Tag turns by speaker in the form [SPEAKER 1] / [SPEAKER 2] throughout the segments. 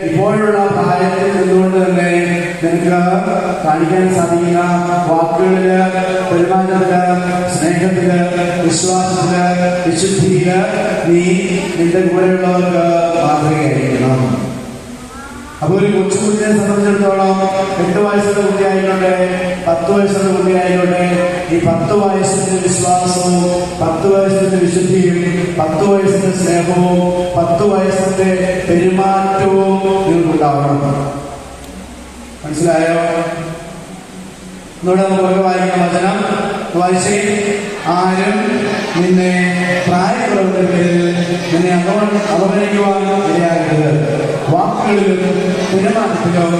[SPEAKER 1] ഇപ്പോഴുള്ള പ്രായത്തിൽ നിന്നുകൊണ്ട് തന്നെ നിനക്ക് കാണിക്കാൻ സാധിക്കുന്ന വാക്കുകളില്, പെരുമാറ്റത്തില്, സ്നേഹത്തില്, വിശ്വാസത്തില്, വിശുദ്ധിയില് നീ നിന്റെ കൂടെയുള്ളവർക്ക് മാതൃകയായിരിക്കണം. അപ്പൊ ഒരു കൊച്ചുകുട്ടിയെ സംബന്ധിച്ചിടത്തോളം 8 വയസ്സുള്ള കുട്ടിയായിക്കോട്ടെ, 10 വയസ്സുള്ള കുട്ടിയായിക്കോട്ടെ, ഈ 10 വയസ്സിന്റെ വിശ്വാസവും 10 വയസ്സിന്റെ വിശുദ്ധിയും 10 വയസ്സിന്റെ സ്നേഹവും 10 വയസ്സിന്റെ പെരുമാറ്റവും നിങ്ങൾക്കുണ്ടാവണം. മനസ്സിലായോ? എന്നോട് നമുക്ക് വായിക്കാം വചനം. വായിച്ചേ. ആരും നിന്നെ പ്രായക്കുറവിന്റെ പേരിൽ നിന്നെ അവഗണിക്കുവാൻ ഇടയാകരുത്. വാക്കുകളിലും പെരുമാറ്റത്തിലും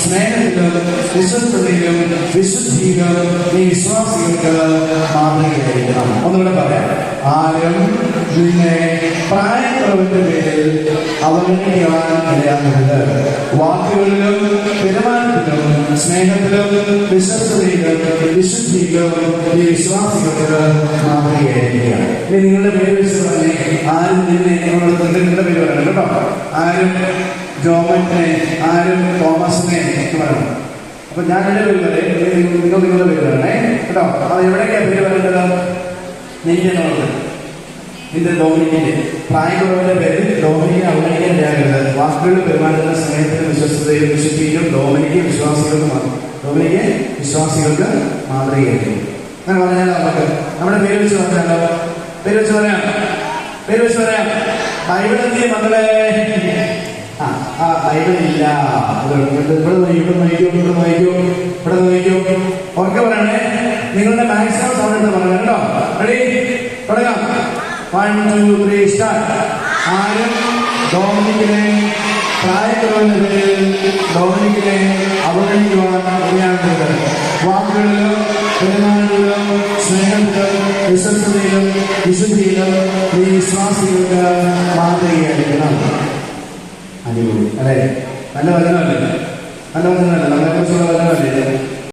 [SPEAKER 1] സ്നേഹത്തിലും വിശ്വസ്തതയിലും വിശുദ്ധിയിലും നീ വിശ്വാസികൾക്ക് മാതൃകയായിരിക്കണം. ഒന്നുകൂടെ പറയാം. ആരും നിന്നെ പ്രായക്കുറവിന്റെ പേരിൽ അവഗണിക്കുവാൻ ഇടയാകരുത്. വാക്കുകളിലും പെരുമാറ്റത്തിലും സ്നേഹത്തിലും വിശ്വസ്തതയിലും വിശുദ്ധിയിലും നീ വിശ്വാസികൾക്ക് മാതൃകയായിരിക്കുക. ഇനി നിങ്ങളുടെ പേര് വെച്ച് പറഞ്ഞേ. ആരും നിന്നെ നിങ്ങളുടെ പേര് പറയണം കേട്ടോ. ആരും ജോമനെ, ആരും തോമസിനെ പറയണം. അപ്പൊ ഞാൻ എന്റെ പേര് പറയും, നിങ്ങളുടെ പേര് പറയണേ കേട്ടോ. അത് എവിടേക്കാണ് പേര് പറയേണ്ടത്? നിന്റെ ഡോമിനിക്കിന്റെ പ്രായക്കുറവിന്റെ പേരിൽ ഡോമിനിക്കിനെ അവഗണിക്കാൻ ഇടയാകരുത്. വാക്കുകളിൽ പെരുമാറ്റത്തിന് സ്നേഹത്തിലും വിശ്വസ്തതയിലും വിശുദ്ധിയിലും ഡോമിനിക്ക് വിശ്വാസികൾക്ക് മാതൃകയായിരിക്കും. അങ്ങനെ പറഞ്ഞാലോ നമുക്ക് നമ്മുടെ പേര് വെച്ച് പറഞ്ഞാലോ? പേര് വെച്ച് പറയാം. ബൈബിൾ എന്തിയെ മക്കളെ? ബൈബിൾ ഇല്ല. ഇവിടെ നോക്കിക്കോ. ഓർക്കെ പറയണേ. നിങ്ങളുടെ മാക്സിമം സൗണ്ട് എടുത്ത് പറയണം കേട്ടോ. റെഡി? തുടങ്ങാം. 1 2 3 സ്റ്റാർട്ട്. ആരും ഡോമിനിക്കിനെ പ്രായക്കുറവിന്റെ പേരിൽ ഡോമിനിക്കിനെ അവഗണിക്കുവാൻ ഇടയാകരുത്. വാക്കുകളിലും പെരുമാറ്റത്തിലും സ്നേഹത്തിലും വിശ്വസ്തതയിലും വിശുദ്ധിയിലും നീ വിശ്വാസികൾക്ക് മാതൃകയായിരിക്കണം. അടിപൊളി അല്ലേ? നല്ല വചനമല്ലേ? നമ്മളെ കുറിച്ചുള്ള വചനമല്ലേ?